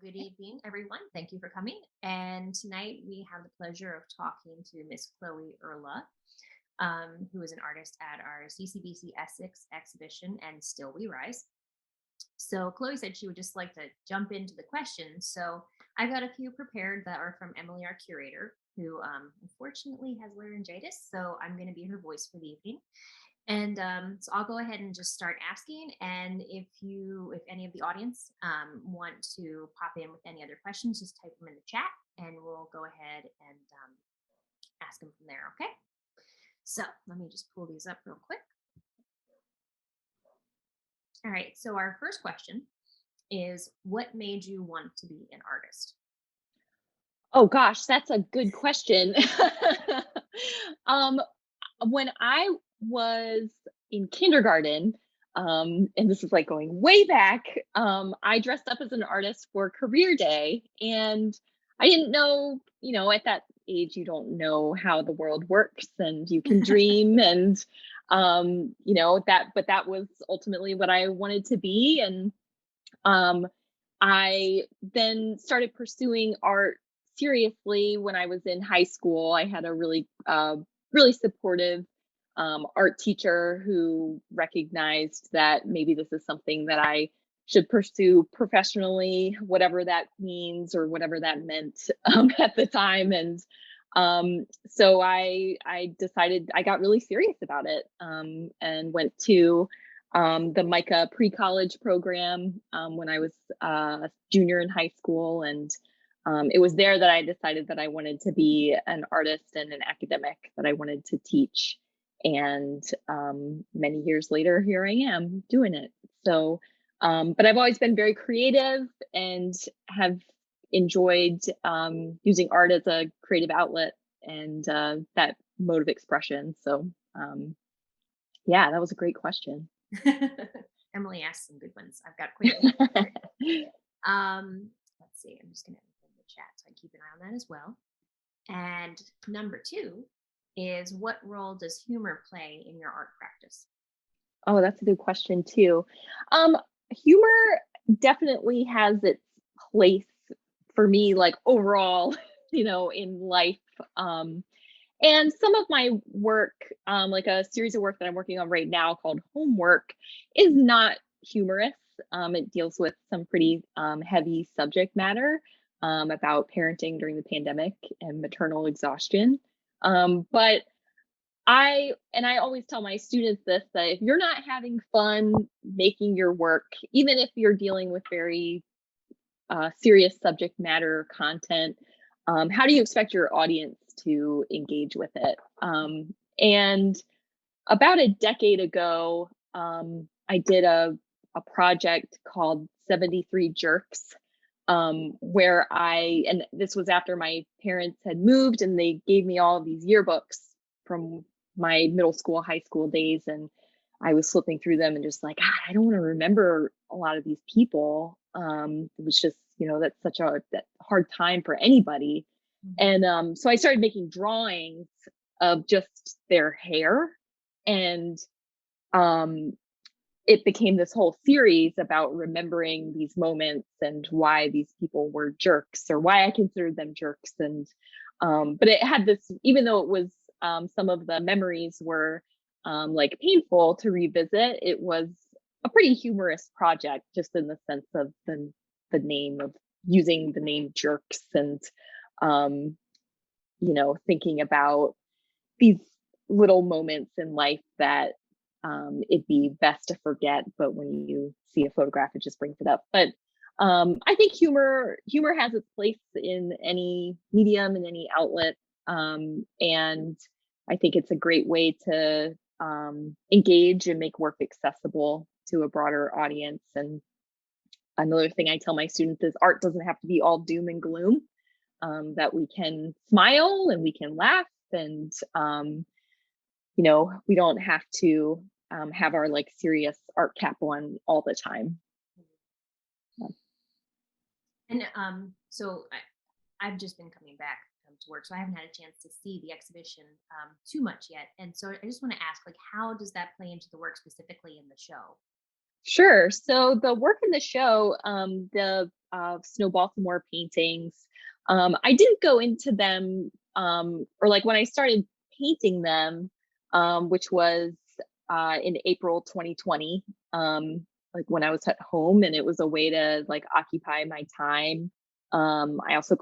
Good evening, everyone. Thank you for coming. And tonight we have the pleasure of talking to Miss Chloe Irla, who is an artist at our CCBC Essex exhibition and Still We Rise. So Chloe said she would just like to jump into the questions. So I've got a few prepared that are from Emily, our curator, who unfortunately has laryngitis. So I'm going to be her voice for the evening. And so I'll go ahead and just start asking. And if any of the audience want to pop in with any other questions, just type them in the chat and we'll go ahead and ask them from there. Okay. So let me just pull these up real quick. All right. So our first question is, what made you want to be an artist? Oh gosh, that's a good question. Um, when I was in kindergarten, and this is like going way back, I dressed up as an artist for career day, and I didn't know, at that age, you don't know how the world works, and you can dream, and but that was ultimately what I wanted to be, and um, I then started pursuing art seriously when I was in high school. I had a really supportive art teacher who recognized that maybe this is something that I should pursue professionally, whatever that means or whatever that meant at the time. And so I decided I got really serious about it and went to the MICA pre-college program when I was a junior in high school, and it was there that I decided that I wanted to be an artist and an academic, that I wanted to teach. And many years later, here I am doing it. So, but I've always been very creative and have enjoyed using art as a creative outlet and that mode of expression. So, yeah, that was a great question. Emily asked some good ones. I've got quite a few prepared. Let's see. I'm just going to open the chat so I keep an eye on that as well. And number two is, what role does humor play in your art practice? Oh, that's a good question too. Um, Humor definitely has its place for me, like overall, in life. Um, and some of my work, like a series of work that I'm working on right now called Homework, is not humorous. It deals with some pretty heavy subject matter about parenting during the pandemic and maternal exhaustion. But I always tell my students this, that if you're not having fun making your work, even if you're dealing with very serious subject matter content, how do you expect your audience to engage with it? And about a decade ago, I did a project called 73 Jerks, where and this was after my parents had moved and they gave me all of these yearbooks from my middle school, high school days. And I was flipping through them and just like, God, I don't want to remember a lot of these people. It was just, that's such that hard time for anybody. Mhm. And so I started making drawings of just their hair. And um, it became this whole series about remembering these moments and why these people were jerks or why I considered them jerks. And but it had this, even though it was some of the memories were like painful to revisit, it was a pretty humorous project, just in the sense of the name of using the name jerks and um, thinking about these little moments in life that it'd be best to forget, but when you see a photograph, it just brings it up. But I think humor has its place in any medium, in any outlet, and I think it's a great way to engage and make work accessible to a broader audience. And another thing I tell my students is art doesn't have to be all doom and gloom. That we can smile and we can laugh, and we don't have to have our like serious art cap on all the time. And I've just been coming back to work, so I haven't had a chance to see the exhibition too much yet. And so I just want to ask, like, how does that play into the work specifically in the show? Sure. So the work in the show, Snow Baltimore paintings. I didn't go into them, or like when I started painting them, which was in April 2020, like when I was at home, and it was a way to like occupy my time. I also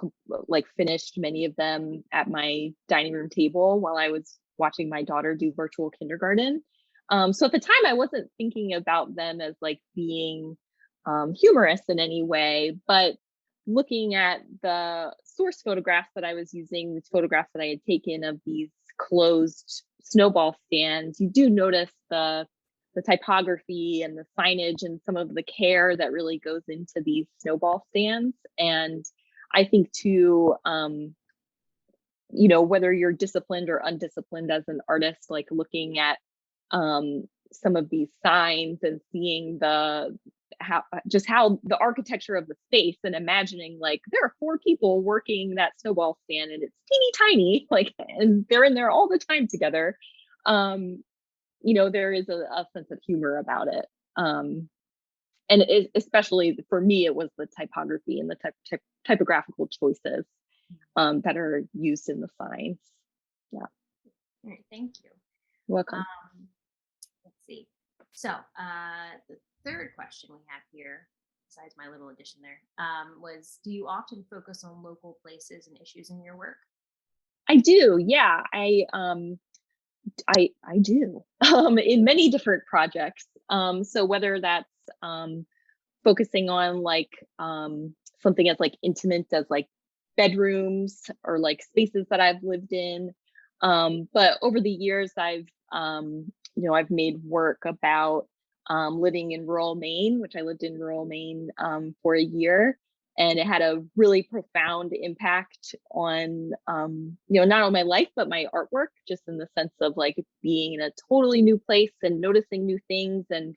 like finished many of them at my dining room table while I was watching my daughter do virtual kindergarten. So at the time, I wasn't thinking about them as like being humorous in any way, but looking at the source photographs that I was using, these photographs that I had taken of these closed snowball stands, you do notice the typography and the signage and some of the care that really goes into these snowball stands. And I think too, whether you're disciplined or undisciplined as an artist, like looking at some of these signs and seeing how the architecture of the space, and imagining like there are 4 people working that snowball stand and it's teeny tiny, like, and they're in there all the time together. There is a sense of humor about it. And especially for me, it was the typography and the typographical choices that are used in the signs. Yeah. All right, thank you. Welcome. Let's see. So the third question we have here, besides my little addition there, was, do you often focus on local places and issues in your work? I do. Yeah. I do in many different projects. So whether that's focusing on like something as like intimate as like bedrooms or like spaces that I've lived in. But over the years, I've made work about living in rural Maine, which I lived in rural Maine for a year. And it had a really profound impact on, not on my life, but my artwork, just in the sense of like being in a totally new place and noticing new things and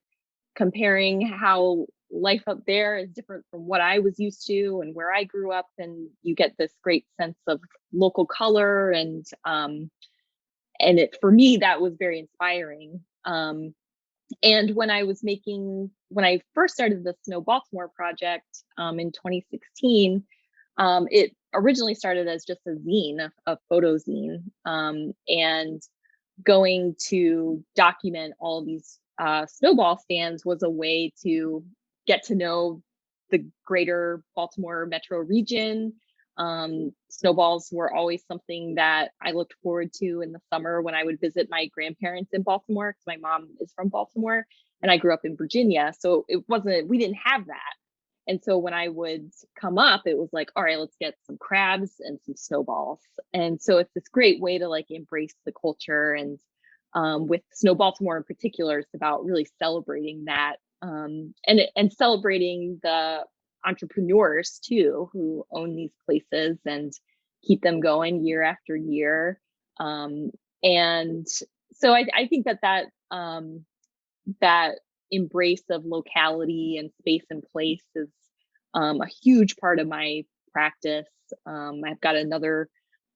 comparing how life up there is different from what I was used to and where I grew up. And you get this great sense of local color. And it, for me, that was very inspiring. And when I first started the Snow Baltimore project in 2016, it originally started as just a zine, a photo zine, and going to document all of these snowball stands was a way to get to know the greater Baltimore metro region. Snowballs were always something that I looked forward to in the summer when I would visit my grandparents in Baltimore, because my mom is from Baltimore and I grew up in Virginia. So we didn't have that. And so when I would come up, it was like, all right, let's get some crabs and some snowballs. And so it's this great way to like embrace the culture. And with Snow Baltimore in particular, it's about really celebrating that, and celebrating the entrepreneurs too who own these places and keep them going year after year. And so I think that embrace of locality and space and place is a huge part of my practice. I've got another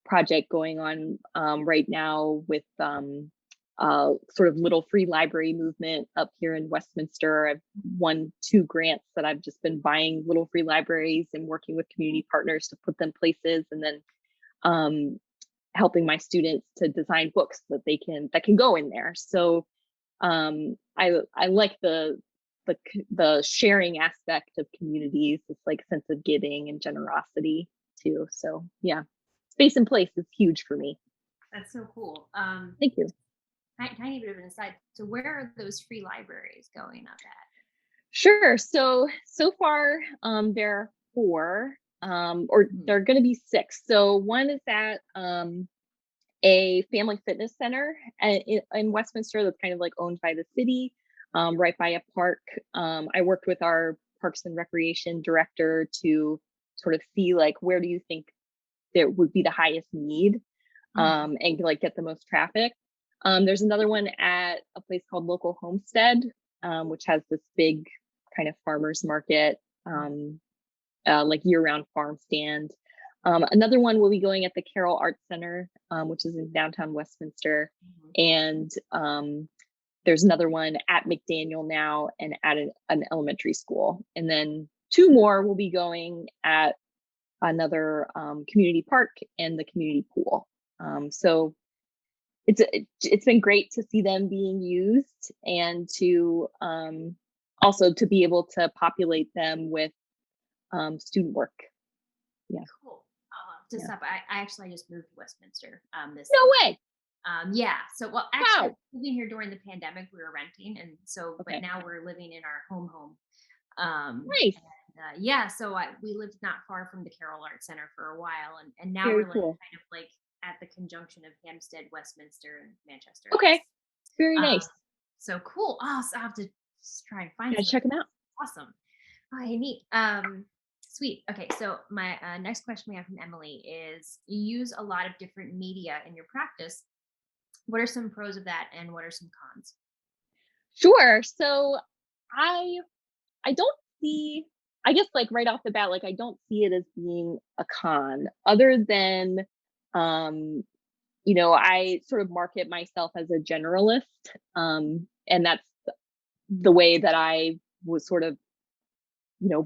project going on right now with sort of little free library movement up here in Westminster. I've won 2 grants that I've just been buying little free libraries and working with community partners to put them places, and then helping my students to design books that can go in there. So I like the sharing aspect of communities, this like sense of giving and generosity too. So yeah, space and place is huge for me. That's so cool. Thank you. Tiny bit of an aside. So where are those free libraries going up at? Sure. So far, there are 4, or there are going to be 6. So one is at a family fitness center in Westminster that's kind of like owned by the city, right by a park. I worked with our Parks and Recreation director to sort of see like where do you think there would be the highest need, and like get the most traffic. There's another one at a place called Local Homestead, which has this big kind of farmers market, like year-round farm stand. Another one will be going at the Carroll Arts Center, which is in downtown Westminster. And there's another one at McDaniel now and at an elementary school. And then two more will be going at another community park and the community pool. So it's been great to see them being used and to also to be able to populate them with student work. Yeah, Cool. I'll have to yeah. stop. I actually just moved to Westminster this No summer. way. Yeah. So, well, actually, I Wow. was living here during the pandemic. We were renting, and so, but Okay. now we're living in our home. Nice. Yeah, so we lived not far from the Carroll Arts Center for a while, and now Very we're like cool. kind of like at the conjunction of Hampstead, Westminster, and Manchester, I guess. Okay. Very Um, nice. so cool. Oh, so I have to just try and find Gotta something. check them out. Awesome. Oh, hey, neat. Sweet. Okay, so my next question we have from Emily is: you use a lot of different media in your practice. What are some pros of that, and what are some cons? Sure. So I I don't see, I guess, like, right off the bat, like, I don't see it as being a con other than, um, I sort of market myself as a generalist, and that's the way that I was sort of,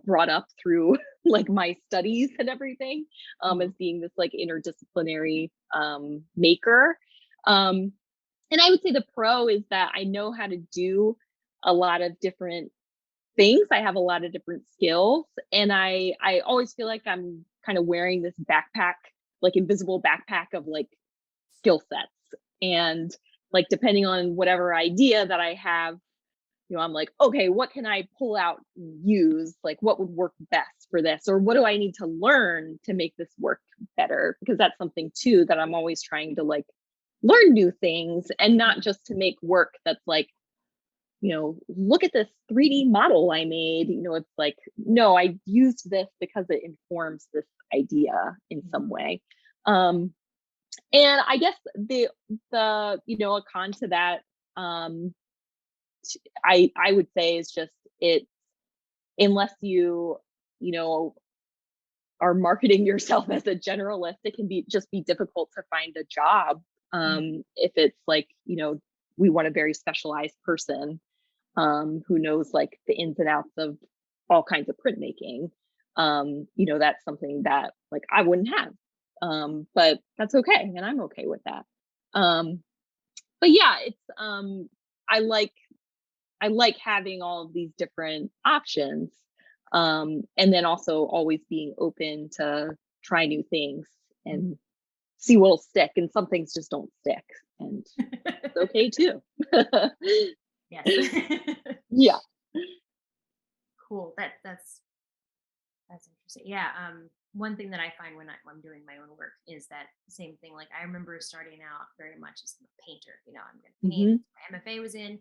brought up through like my studies and everything, as Mhm. being this like interdisciplinary maker. Um, and I would say the pro is that I know how to do a lot of different things. I have a lot of different skills, and I always feel like I'm kind of wearing this backpack, like invisible backpack of like skill sets. And like depending on whatever idea that I have, I'm like, okay, what can I pull out and use? Like what would work best for this? Or what do I need to learn to make this work better? Because that's something too that I'm always trying to like learn new things and not just to make work that's like, look at this 3D model I made. It's like, no, I used this because it informs this idea in Mhm. some way. Um, and I guess a con to that, um, I would say is just it, unless you know, are marketing yourself as a generalist, it can be difficult to find a job. Mhm. If it's like, we want a very specialized person who knows like the ins and outs of all kinds of printmaking. That's something that like I wouldn't have. But that's okay, and I'm okay with that. Um, but yeah, it's I like having all of these different options. And then also always being open to try new things Mhm. and see what'll stick. And some things just don't stick. And it's okay too. Yes. Yeah. Cool. That's interesting. Yeah. One thing that I find when I'm doing my own work is that same thing. Like I remember starting out very much as a painter. I'm going to paint. Hmm. My MFA was in,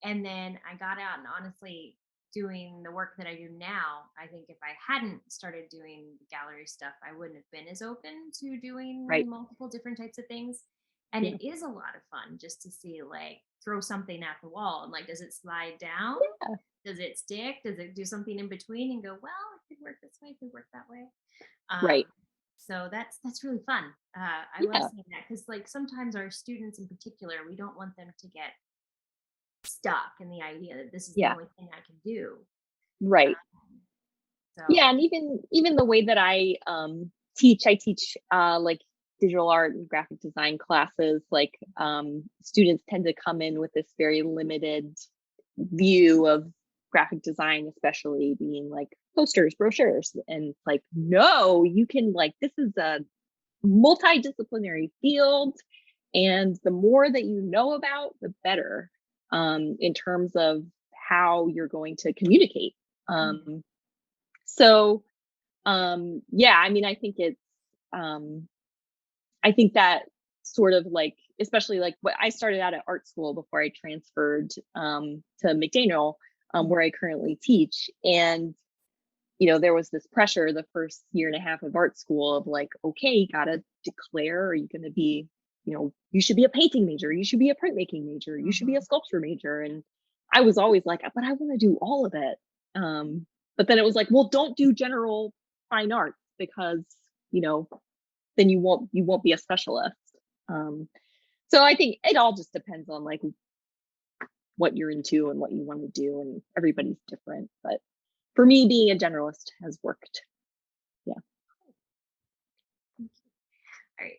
and then I got out and honestly doing the work that I do now. I think if I hadn't started doing the gallery stuff, I wouldn't have been as open to doing Right. multiple different types of things. And Yeah. it is a lot of fun just to see like throw something at the wall and like, does it slide down? Yeah. Does it stick? Does it do something in between and go, well, it could work this way, it could work that way. Right. So that's really fun. I love Yeah. seeing that because like sometimes our students in particular, we don't want them to get stuck in the idea that this is the Yeah. only thing I can do. Right. Um, so Yeah, and even the way that I teach like digital art and graphic design classes, like students tend to come in with this very limited view of graphic design, especially being like posters, brochures, and it's like, no, you can like this is a multidisciplinary field, and the more that you know about, the better, in terms of how you're going to communicate. mhm, So yeah, I mean, um I think that sort of like, especially like what I started out at art school before I transferred to McDaniel, mhm, where I currently teach. And there was this pressure the first year and a half of art school of like, okay, you gotta declare, are you gonna be, you should be a painting major, you should be a printmaking major, you should be a mhm. sculpture major. And I was always like, but I want to do all of it. But then it was like, well, don't do general fine arts because, you know, then you won't be a specialist. Um, so I think it all just depends on like what you're into and what you want to do, and everybody's different. But for me, being a generalist has worked. Yeah. All right.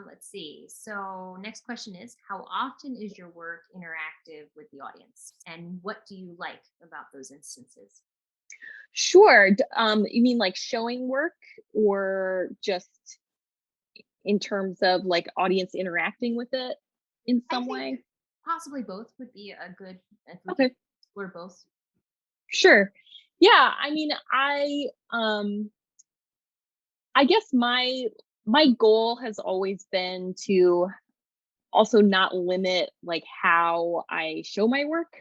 Let's see. So next question is, how often is your work interactive with the audience? And what do you like about those instances? Sure. You mean like showing work or just in terms of like audience interacting with it in I some think way? possibly both would be a good if we could Okay. explore both. Sure. Yeah, I mean, I guess my goal has always been to also not limit like how I show my work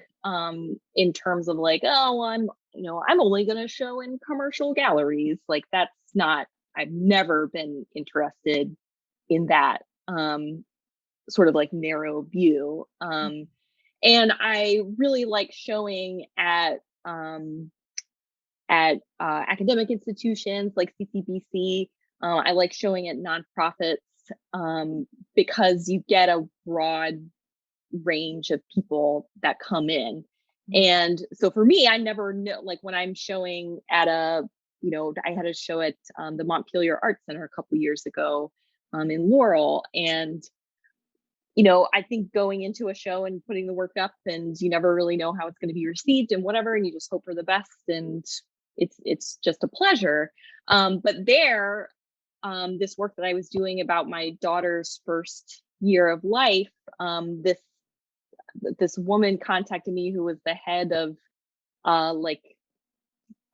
in terms of like, oh, well, I'm only going to show in commercial galleries. Like that's not I've never been interested in that sort of like narrow view. And I really like showing at academic institutions like CCBC. I like showing at nonprofits because you get a broad range of people that come in. Mhm. And so for me, I never know, like when I'm showing at I had a show at the Montpelier Art Center a couple years ago in Laurel. And I think going into a show and putting the work up and you never really know how it's going to be received and whatever, and you just hope for the best. And it's just a pleasure. But there, this work that I was doing about my daughter's first year of life, this woman contacted me who was the head of like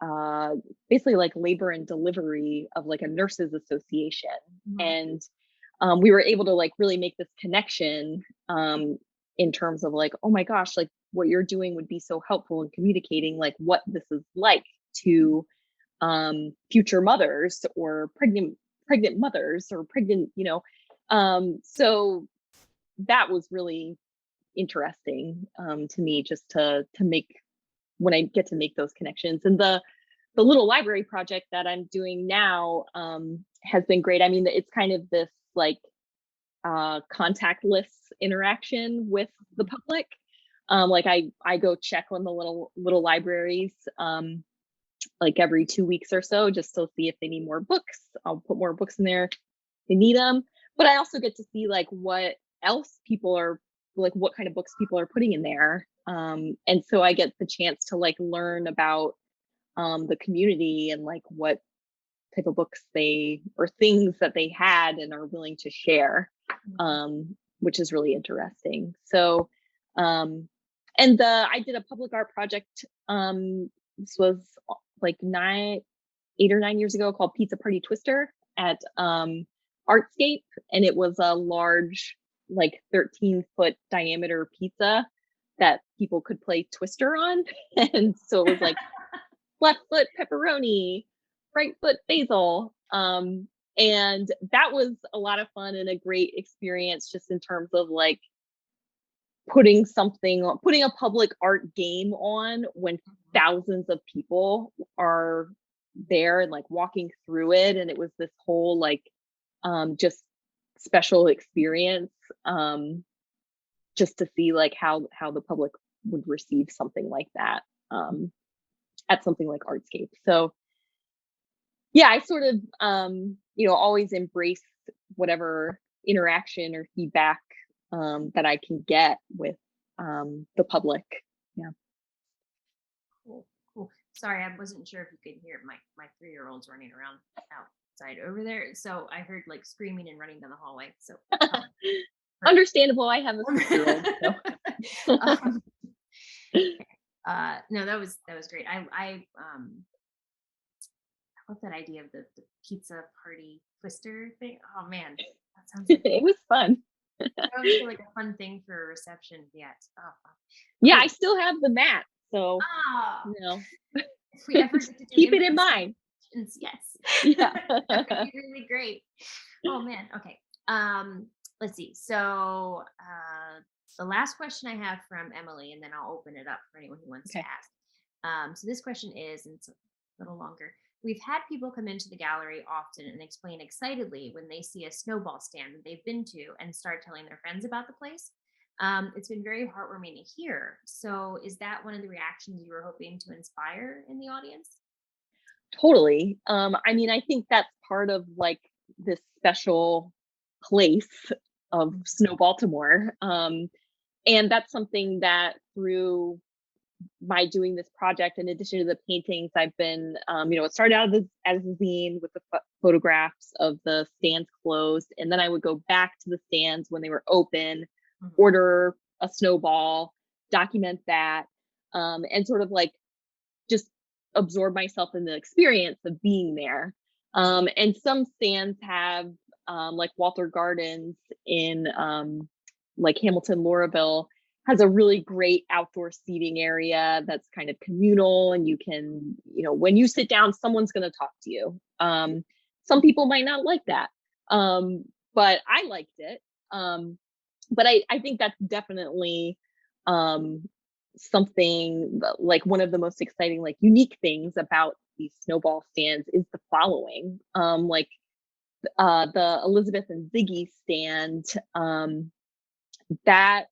uh basically like labor and delivery of like a nurses association. Mhm. And we were able to like really make this connection in terms of like, oh my gosh, like what you're doing would be so helpful in communicating like what this is like to future mothers or pregnant mothers or pregnant, so that was really interesting to me just to make when I get to make those connections. And the little library project that I'm doing now has been great. I mean, it's kind of this like contactless interaction with the public. Like I go check on the little libraries like every 2 weeks or so just to see if they need more books. I'll put more books in there if they need them. But I also get to see like what else people are like what kind of books people are putting in there. And so I get the chance to like learn about the community and like what type of books they or things that they had and are willing to share, Mhm. which is really interesting. So, and I did a public art project. This was like 8 or 9 years ago called Pizza Party Twister at Artscape, and it was a large, like 13-foot diameter pizza that people could play Twister on, and so it was like left foot pepperoni, right foot basil. And that was a lot of fun and a great experience just in terms of like putting a public art game on when Mhm. thousands of people are there and like walking through it. And it was this whole like just special experience just to see like how the public would receive something like that um at something like Artscape. So yeah, I sort of always embrace whatever interaction or feedback that I can get with the public. Yeah. Cool, cool. Sorry, I wasn't sure if you could hear my 3-year-old's running around outside over there. So I heard like screaming and running down the hallway. So um, perfect. Understandable. I have a 6-year-old, so um, no, that was great. I love that idea of the pizza party twister thing. Oh man, that sounds like it was fun. a fun thing for a reception. Yet, oh, Yeah, I cool. still have the mat, so Ah, you know, if we ever get to do keep it in in-person mind. sessions, yes, Yeah. that would be really great. Oh man. Okay. Let's see. So the last question I have from Emily, and then I'll open it up for anyone who wants to Okay. ask. So this question is, and it's a little longer. We've had people come into the gallery often and explain excitedly when they see a snowball stand that they've been to and start telling their friends about the place. It's been very heartwarming to hear. So, is that one of the reactions you were hoping to inspire in the audience? Totally. I mean, I think that's part of like this special place of Mm. Snow Baltimore. And that's something that through my doing this project, in addition to the paintings, I've been, it started out as a zine with the photographs of the stands closed. And then I would go back to the stands when they were open, Mhm. order a snowball, document that, and sort of like just absorb myself in the experience of being there. And some stands have, like Walter Gardens in like Hamilton, Lauraville, has a really great outdoor seating area that's kind of communal, and you can, when you sit down, someone's going to talk to you. Some people might not like that, but I liked it. But I think that's definitely um, something like one of the most exciting, like unique things about these snowball stands is the following. Like the Elizabeth and Ziggy stand, that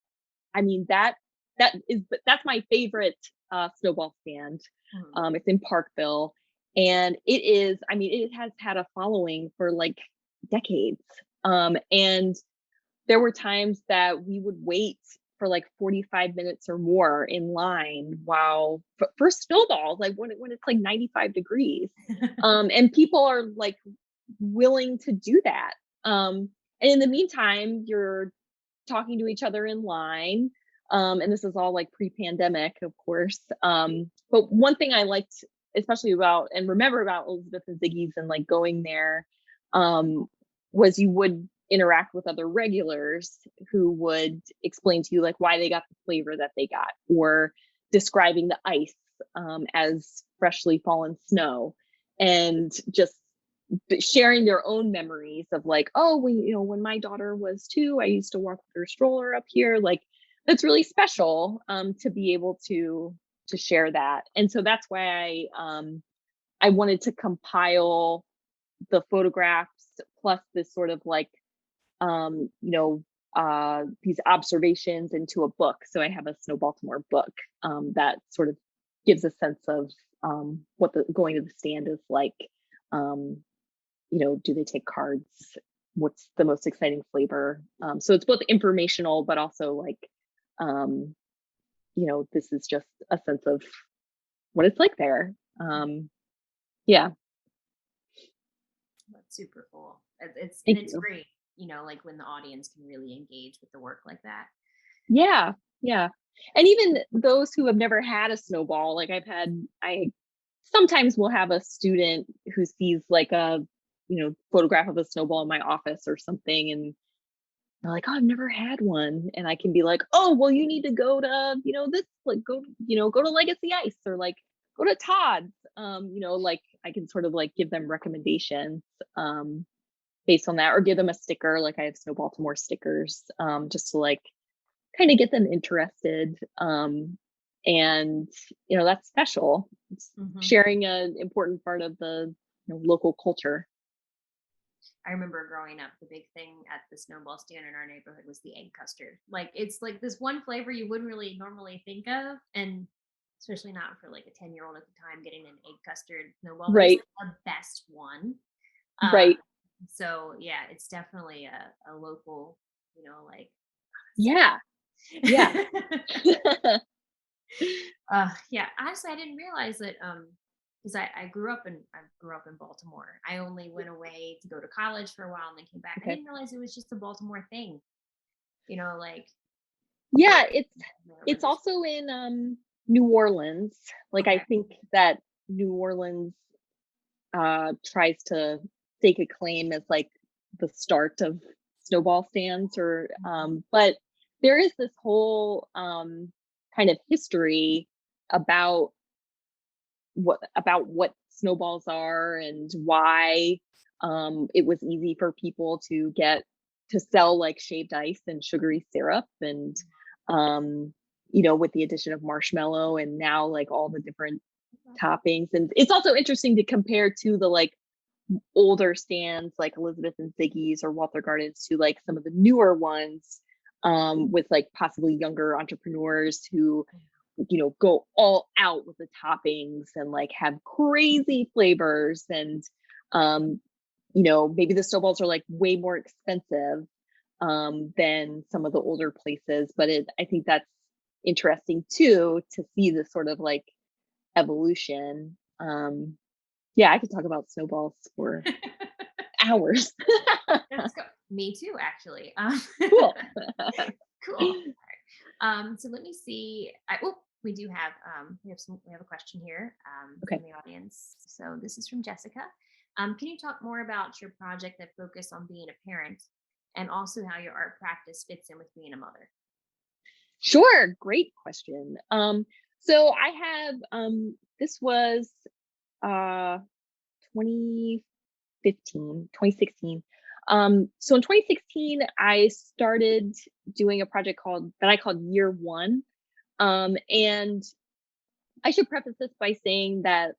I mean that's my favorite snowball stand. Mhm. It's in Parkville, and it is. I mean, it has had a following for like decades. And there were times that we would wait for like 45 minutes or more in line while for snowballs, like when it's like 95 degrees. And people are like willing to do that. And in the meantime, you're talking to each other in line. And this is all like pre-pandemic, of course. But one thing I liked, especially about and remember about Elizabeth and Ziggy's and like going there, um, was you would interact with other regulars who would explain to you like why they got the flavor that they got, or describing the ice as freshly fallen snow, and just sharing their own memories of like, oh, when my daughter was 2, I used to walk with her stroller up here. Like that's really special, to be able to share that. And so that's why I wanted to compile the photographs plus this sort of like, these observations into a book. So I have a Snow Baltimore book, that sort of gives a sense of what the going to the stand is like. Um, do they take cards? What's the most exciting flavor? So it's both informational, but also like, um, this is just a sense of what it's like there. Yeah, That's super cool. thank It's you. great, like when the audience can really engage with the work like that. Yeah, yeah. And even those who have never had a snowball, like I sometimes will have a student who sees like a, photograph of a snowball in my office or something, and they're like, "Oh, I've never had one." And I can be like, "Oh, well, you need to go to, this, like, go to Legacy Ice, or like go to Todd's." Like I can sort of like give them recommendations based on that, or give them a sticker. Like I have Snow Baltimore stickers, just to like kind of get them interested. And that's special. It's Hmm. sharing an important part of the local culture. I remember growing up, the big thing at the snowball stand in our neighborhood was the egg custard. Like it's like this one flavor you wouldn't really normally think of, and especially not for like a 10-year-old at the time getting an egg custard snowball, but it's Right, like the best one. Uh, right. so yeah, it's definitely a local, like Yeah, yeah. yeah, honestly, I didn't realize that, because I grew up in Baltimore. I only went away to go to college for a while and then came back. I Okay. didn't realize it was just a Baltimore thing, like for Yeah, it's religious. also in New Orleans. Like I Okay. think that New Orleans tries to stake a claim as like the start of snowball stands, or Mhm. but there is this whole kind of history about what snowballs are, and why it was easy for people to sell like shaved ice and sugary syrup, and um with the addition of marshmallow, and now like all the different toppings. And it's also interesting to compare to the like older stands like Elizabeth and Ziggy's or Walter Gardens to like some of the newer ones, with like possibly younger entrepreneurs who, go all out with the toppings and like have crazy flavors. And, um, maybe the snowballs are like way more expensive than some of the older places. But I think that's interesting too, to see this sort of like evolution. Yeah, I could talk about snowballs for hours. That's good. Me too, actually. Cool. Cool. So let me see. We do have we have a question here Okay. from the audience. So this is from Jessica. Can you talk more about your project that focused on being a parent, and also how your art practice fits in with being a mother? Sure, great question. So I have this was uh 2015, 2016. So in 2016, I started doing a project called that I called Year One. And I should preface this by saying that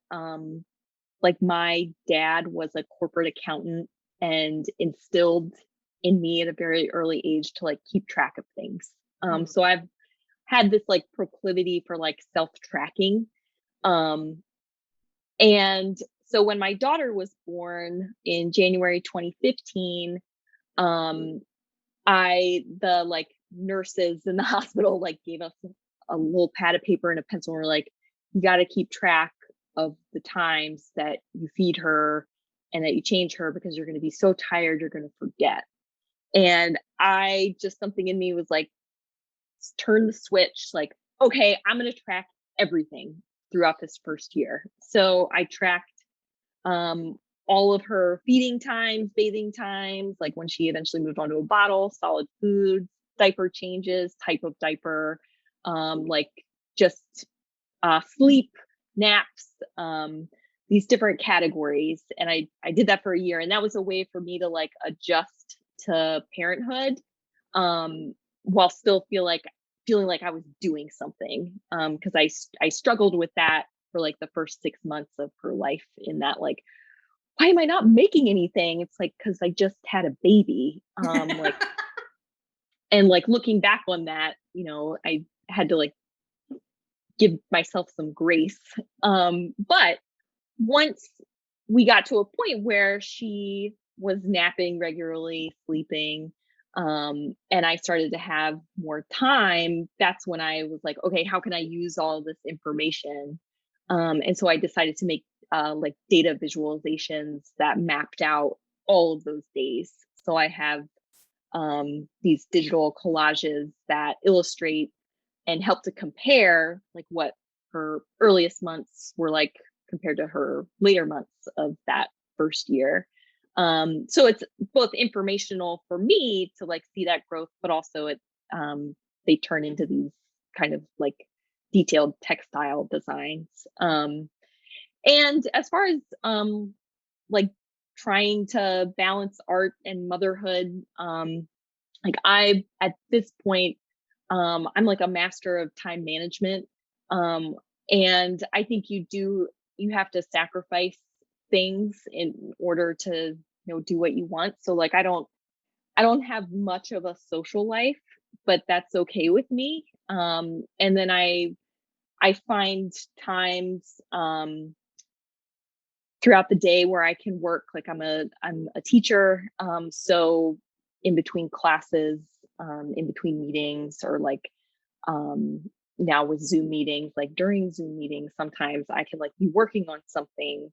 like my dad was a corporate accountant and instilled in me at a very early age to like keep track of things. Mm, So I've had this like proclivity for like self-tracking. Um, and so when my daughter was born in January 2015, um, the like nurses in the hospital like gave us a little pad of paper and a pencil and were like, you got to keep track of the times that you feed her and that you change her because you're going to be so tired, you're going to forget. And I just, something in me was like, turn the switch, like, okay, I'm going to track everything throughout this first year. So I tracked um, all of her feeding times, bathing times, like when she eventually moved on to a bottle, solid foods, diaper changes, type of diaper, like just sleep, naps, these different categories. And I did that for a year, and that was a way for me to like adjust to parenthood, while still feeling like I was doing something. Because I struggled with that for like the first 6 months of her life. In that, like, why am I not making anything? It's like because I just had a baby. Like, and like looking back on that, I had to like give myself some grace. But once we got to a point where she was napping regularly, sleeping, and I started to have more time, that's when I was like, okay, how can I use all this information? And so I decided to make like data visualizations that mapped out all of those days. So I have these digital collages that illustrate and help to compare like what her earliest months were like compared to her later months of that first year. So it's both informational for me to like see that growth, but also they turn into these kind of like detailed textile designs. And as far as like trying to balance art and motherhood, like I at this point, I'm like a master of time management. Um, and I think you have to sacrifice things in order to, do what you want. So like I don't have much of a social life, but that's okay with me. And then I find times throughout the day where I can work. Like I'm a teacher, so in between classes, in between meetings, or like um, now with Zoom meetings, like during Zoom meetings, sometimes I can like be working on something,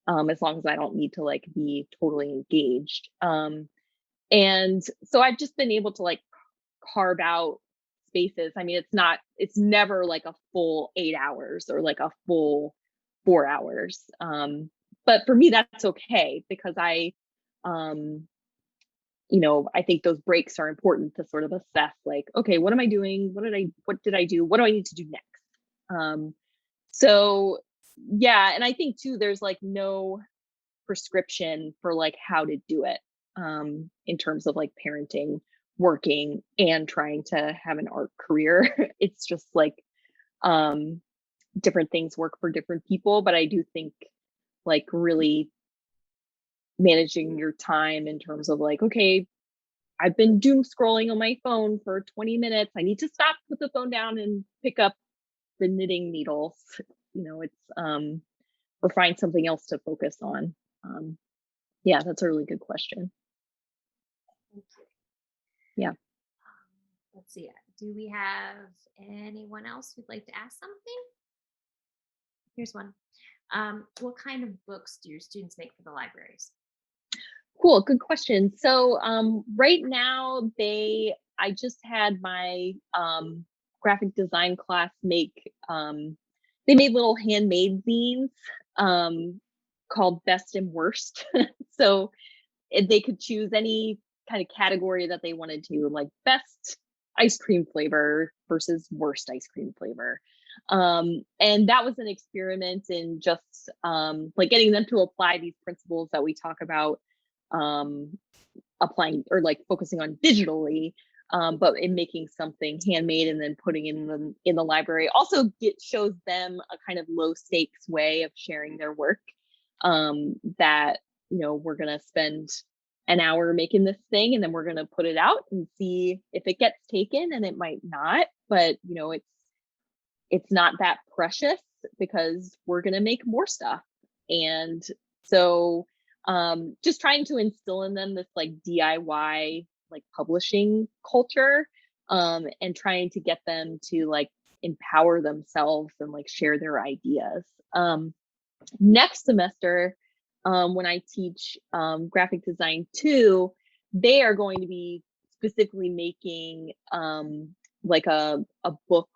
as long as I don't need to like be totally engaged. And so I've just been able to like carve out spaces. I mean, it's never like a full 8 hours or like a full 4 hours. But for me, that's okay because um, I think those breaks are important to sort of assess like, okay, what am I doing? What did I do? What do I need to do next? Um, so yeah, and I think too, there's like no prescription for like how to do it, in terms of like parenting, working, and trying to have an art career. It's just like um different things work for different people, but I do think like really managing your time in terms of like, okay, I've been doom scrolling on my phone for 20 minutes. I need to stop, put the phone down and pick up the knitting needles. It's or find something else to focus on. Um, yeah, that's a really good question. Thank you. Yeah. Let's see. Do we have anyone else who'd like to ask something? Here's one. What kind of books do your students make for the libraries? Cool, good question. So, right now I just had my graphic design class they made little handmade zines um, called Best and Worst. So they could choose any kind of category that they wanted to, like best ice cream flavor versus worst ice cream flavor. And that was an experiment in just like getting them to apply these principles that we talk about, um, applying or like focusing on digitally, but in making something handmade and then putting in the library. Also, shows them a kind of low stakes way of sharing their work. That we're gonna spend an hour making this thing, and then we're gonna put it out and see if it gets taken, and it might not. But it's not that precious because we're going to make more stuff. And so just trying to instill in them this like DIY like publishing culture, and trying to get them to like empower themselves and like share their ideas. Next semester, when I teach graphic design 2, they are going to be specifically making like a book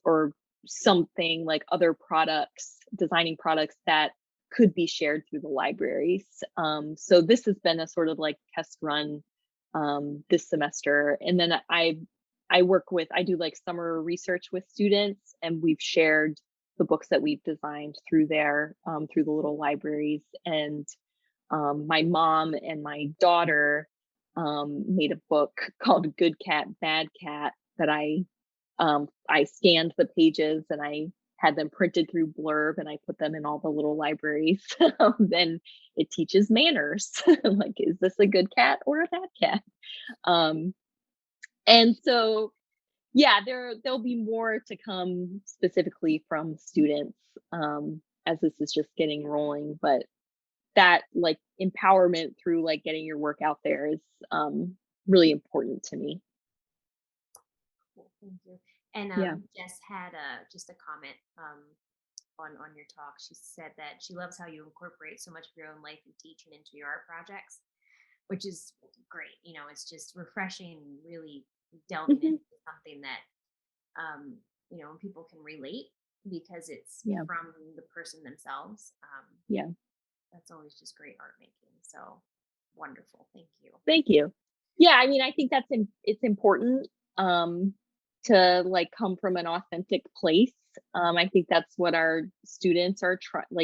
or something like other products, designing products that could be shared through the libraries. So this has been a sort of like test run this semester, and then I do like summer research with students, and we've shared the books that we've designed through there, through the little libraries. And my mom and my daughter made a book called Good Cat, Bad Cat that I scanned the pages and I had them printed through Blurb and I put them in all the little libraries. Then it teaches manners. Like, is this a good cat or a bad cat? Um, and so yeah, there'll be more to come specifically from students, as this is just getting rolling. But that like empowerment through like getting your work out there is really important to me. Cool, thank you. And Yeah. Jess had just a comment on your talk. She said that she loves how you incorporate so much of your own life and teaching into your art projects, which is great. It's just refreshing, really delving Hmm. into something that people can relate because it's Yeah. from the person themselves. Yeah. That's always just great art making. So wonderful. Thank you. Thank you. Yeah, I mean, I think it's important um, to like come from an authentic place. I think that's what our students are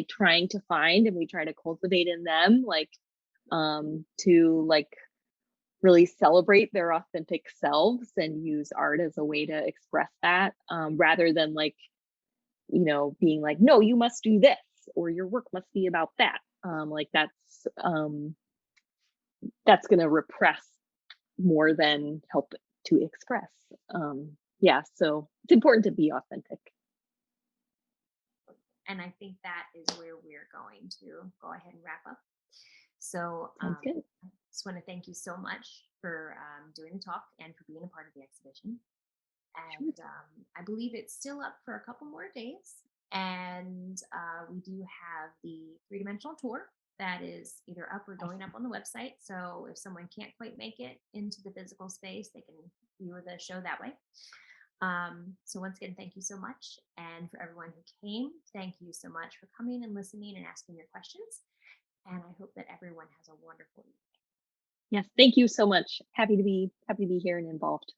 trying to find, and we try to cultivate in them, like to like really celebrate their authentic selves and use art as a way to express that, rather than like being like, no, you must do this or your work must be about that. Like that's going to repress more than help to express. Yeah, so it's important to be authentic. And I think that is where we're going to go ahead and wrap up. So Sounds good. I just want to thank you so much for doing the talk and for being a part of the exhibition. Sure. And I believe it's still up for a couple more days. And we do have the three-dimensional tour that is either up or going up on the website. So if someone can't quite make it into the physical space, they can view the show that way. So once again, thank you so much. And for everyone who came, thank you so much for coming and listening and asking your questions. And I hope that everyone has a wonderful evening. Yes, thank you so much. Happy to be here and involved.